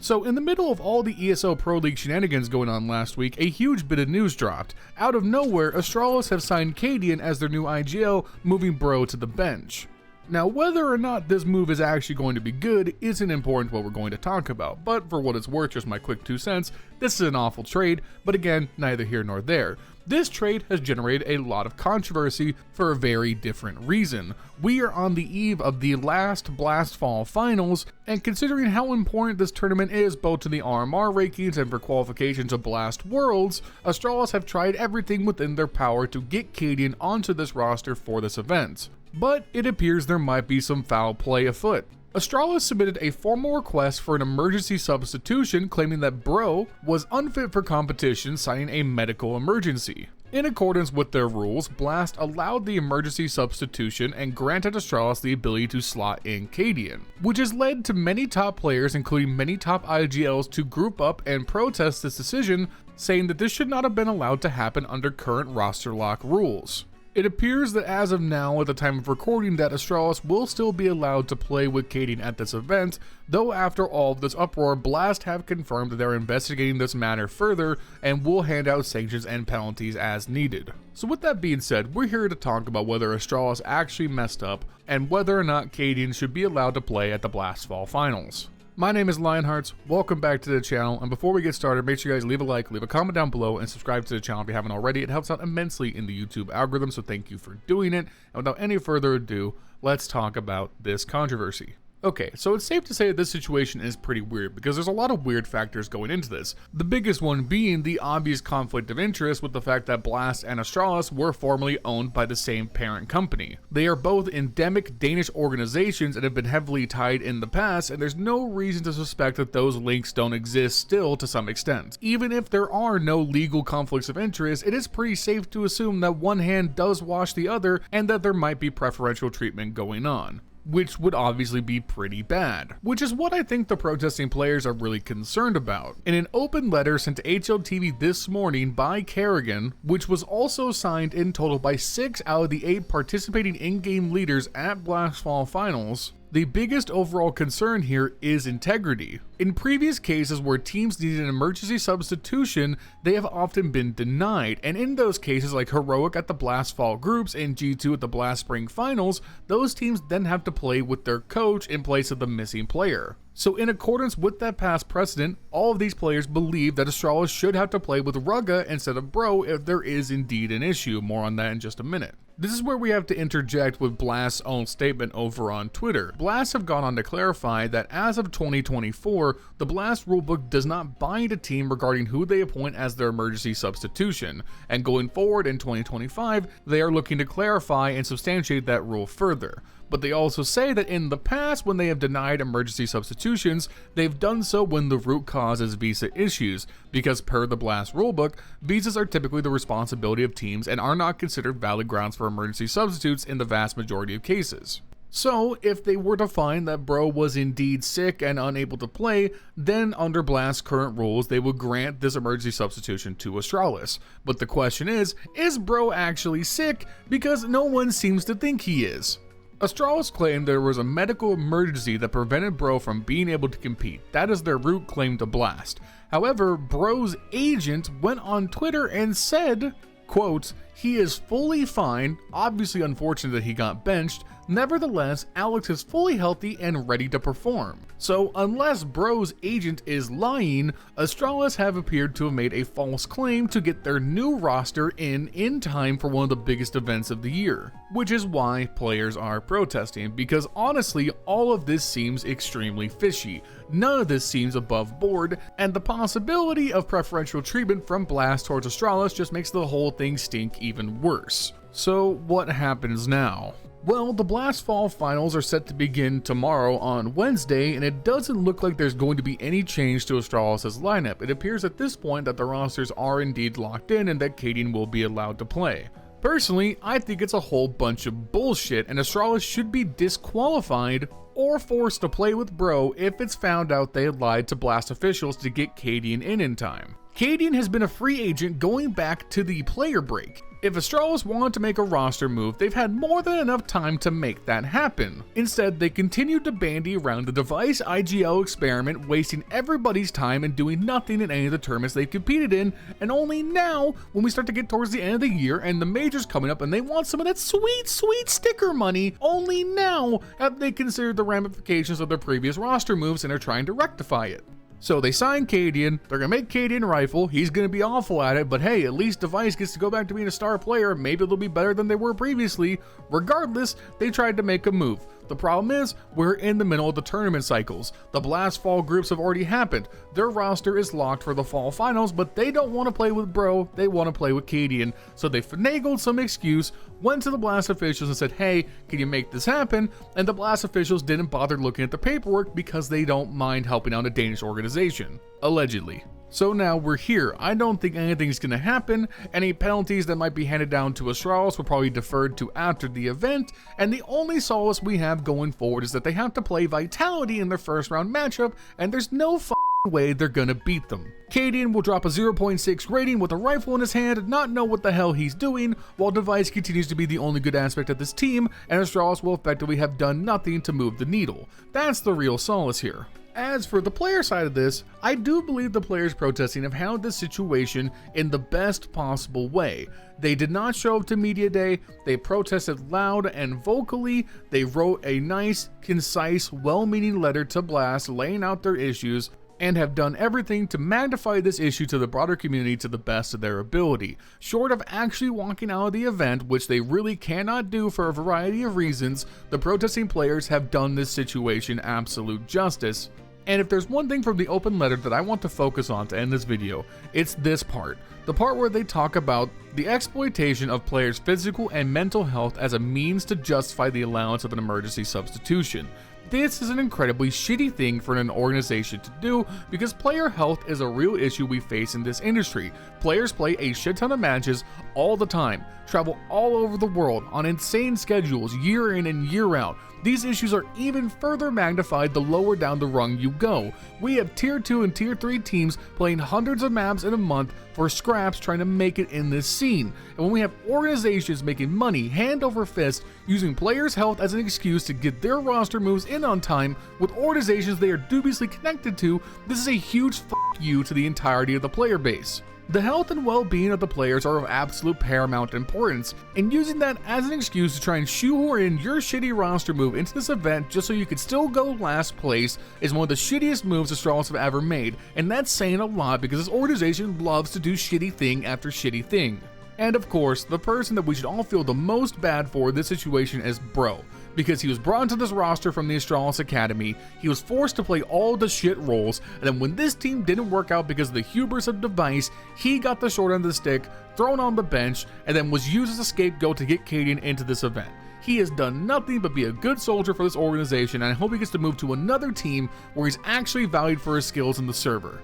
So in the middle of all the ESL Pro League shenanigans going on last week, a huge bit of news dropped. Out of nowhere, Astralis have signed Cadian as their new IGL, moving Bro to the bench. Now, whether or not this move is actually going to be good isn't important what we're going to talk about, but for what it's worth, just my quick 2 cents, this is an awful trade, but again, neither here nor there. This trade has generated a lot of controversy for a very different reason. We are on the eve of the last Blast Fall Finals, and considering how important this tournament is both to the RMR rankings and for qualification to Blast Worlds, Astralis have tried everything within their power to get Cadian onto this roster for this event. But it appears there might be some foul play afoot. Astralis submitted a formal request for an emergency substitution claiming that Bro was unfit for competition, citing a medical emergency. In accordance with their rules, Blast allowed the emergency substitution and granted Astralis the ability to slot in Cadian, which has led to many top players, including many top IGLs, to group up and protest this decision, saying that this should not have been allowed to happen under current roster lock rules. It appears that as of now, at the time of recording, that Astralis will still be allowed to play with Cadian at this event, though after all of this uproar, Blast have confirmed that they're investigating this matter further and will hand out sanctions and penalties as needed. So with that being said, we're here to talk about whether Astralis actually messed up and whether or not Cadian should be allowed to play at the Blast Fall Finals. My name is LionHeartZ, welcome back to the channel, and before we get started, make sure you guys leave a like, leave a comment down below, and subscribe to the channel if you haven't already. It helps out immensely in the YouTube algorithm, so thank you for doing it. And without any further ado, let's talk about this controversy. Okay, so it's safe to say that this situation is pretty weird because there's a lot of weird factors going into this. The biggest one being the obvious conflict of interest with the fact that Blast and Astralis were formerly owned by the same parent company. They are both endemic Danish organizations and have been heavily tied in the past, and there's no reason to suspect that those links don't exist still to some extent. Even if there are no legal conflicts of interest, it is pretty safe to assume that one hand does wash the other and that there might be preferential treatment going on, which would obviously be pretty bad, which is what I think the protesting players are really concerned about. In an open letter sent to HLTV this morning by Kerrigan, which was also signed in total by 6 out of the 8 participating in-game leaders at Blast Fall Finals, the biggest overall concern here is integrity. In previous cases where teams needed an emergency substitution, they have often been denied, and in those cases like Heroic at the Blast Fall Groups and G2 at the Blast Spring Finals, those teams then have to play with their coach in place of the missing player. So in accordance with that past precedent, all of these players believe that Astralis should have to play with Rugga instead of Bro if there is indeed an issue. More on that in just a minute. This is where we have to interject with Blast's own statement over on Twitter. Blast have gone on to clarify that as of 2024, the Blast rulebook does not bind a team regarding who they appoint as their emergency substitution, and going forward in 2025, they are looking to clarify and substantiate that rule further. But they also say that in the past, when they have denied emergency substitutions, they've done so when the root cause is visa issues, because per the Blast rulebook, visas are typically the responsibility of teams and are not considered valid grounds for emergency substitutes in the vast majority of cases. So, if they were to find that Bro was indeed sick and unable to play, then under Blast's current rules, they would grant this emergency substitution to Astralis. But the question is Bro actually sick? Because no one seems to think he is. Astralis claimed there was a medical emergency that prevented Bro from being able to compete. That is their root claim to Blast. However, Bro's agent went on Twitter and said, quote, "He is fully fine, obviously unfortunate that he got benched, nevertheless, Alex is fully healthy and ready to perform." So unless Bro's agent is lying, Astralis have appeared to have made a false claim to get their new roster in time for one of the biggest events of the year, which is why players are protesting, because honestly, all of this seems extremely fishy. None of this seems above board, and the possibility of preferential treatment from Blast towards Astralis just makes the whole thing stink even worse. So what happens now? Well, the Blast Fall Finals are set to begin tomorrow on Wednesday, and it doesn't look like there's going to be any change to Astralis' lineup. It appears at this point that the rosters are indeed locked in and that Cadian will be allowed to play. Personally, I think it's a whole bunch of bullshit, and Astralis should be disqualified or forced to play with Bro if it's found out they lied to Blast officials to get Cadian in time. Cadian has been a free agent going back to the player break. If Astralis wanted to make a roster move, they've had more than enough time to make that happen. Instead, they continued to bandy around the device IGL experiment, wasting everybody's time and doing nothing in any of the tournaments they've competed in, and only now, when we start to get towards the end of the year and the majors coming up and they want some of that sweet, sweet sticker money, only now have they considered the ramifications of their previous roster moves and are trying to rectify it. So they signed Cadian, they're gonna make Cadian rifle, he's gonna be awful at it, but hey, at least Device gets to go back to being a star player, maybe they'll be better than they were previously. Regardless, they tried to make a move. The problem is, we're in the middle of the tournament cycles. The Blast Fall groups have already happened. Their roster is locked for the fall finals, but they don't want to play with Bro, they want to play with Cadian. So they finagled some excuse, went to the Blast officials and said, hey, can you make this happen? And the Blast officials didn't bother looking at the paperwork because they don't mind helping out a Danish organization. Allegedly. So now we're here. I don't think anything's gonna happen. Any penalties that might be handed down to Astralis will probably be deferred to after the event, and the only solace we have going forward is that they have to play Vitality in their first round matchup, and there's no way they're gonna beat them. Cadian will drop a 0.6 rating with a rifle in his hand, not know what the hell he's doing, while Device continues to be the only good aspect of this team, and Astralis will effectively have done nothing to move the needle. That's the real solace here. As for the player side of this, I do believe the players protesting have handled this situation in the best possible way. They did not show up to media day, they protested loud and vocally, they wrote a nice, concise, well-meaning letter to Blast laying out their issues, and have done everything to magnify this issue to the broader community to the best of their ability. Short of actually walking out of the event, which they really cannot do for a variety of reasons, the protesting players have done this situation absolute justice. And if there's one thing from the open letter that I want to focus on to end this video, it's this part. The part where they talk about the exploitation of players' physical and mental health as a means to justify the allowance of an emergency substitution. This is an incredibly shitty thing for an organization to do because player health is a real issue we face in this industry. Players play a shit ton of matches all the time, travel all over the world on insane schedules year in and year out. These issues are even further magnified the lower down the rung you go. We have tier 2 and tier 3 teams playing hundreds of maps in a month for scraps trying to make it in this scene. And when we have organizations making money hand over fist using players' health as an excuse to get their roster moves in on time with organizations they are dubiously connected to, this is a huge f*** you to the entirety of the player base. The health and well-being of the players are of absolute paramount importance, and using that as an excuse to try and shoehorn in your shitty roster move into this event just so you could still go last place is one of the shittiest moves Astralis have ever made, and that's saying a lot because this organization loves to do shitty thing after shitty thing. And of course, the person that we should all feel the most bad for this situation is Bro, because he was brought into this roster from the Astralis Academy, he was forced to play all the shit roles, and then when this team didn't work out because of the hubris of Device, he got the short end of the stick, thrown on the bench, and then was used as a scapegoat to get Cadian into this event. He has done nothing but be a good soldier for this organization, and I hope he gets to move to another team where he's actually valued for his skills in the server.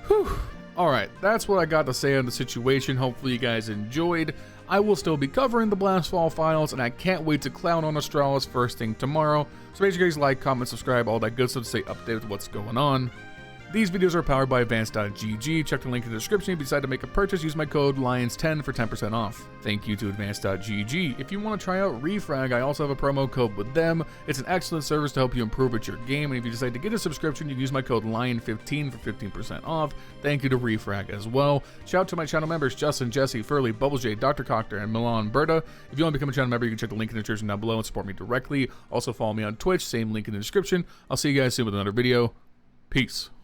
Whew. Alright, that's what I got to say on the situation. Hopefully you guys enjoyed. I will still be covering the Blast Fall Finals, and I can't wait to clown on Astralis first thing tomorrow. So make sure you guys like, comment, subscribe, all that good stuff to stay updated with what's going on. These videos are powered by Advanced.gg. Check the link in the description. If you decide to make a purchase, use my code LIONS10 for 10% off. Thank you to Advanced.gg. If you want to try out Refrag, I also have a promo code with them. It's an excellent service to help you improve at your game, and if you decide to get a subscription, you can use my code LION15 for 15% off. Thank you to Refrag as well. Shout out to my channel members, Justin, Jesse, Furley, Bubblesj, Dr. Cocktor, and Milan Berta. If you want to become a channel member, you can check the link in the description down below and support me directly. Also follow me on Twitch, same link in the description. I'll see you guys soon with another video. Peace.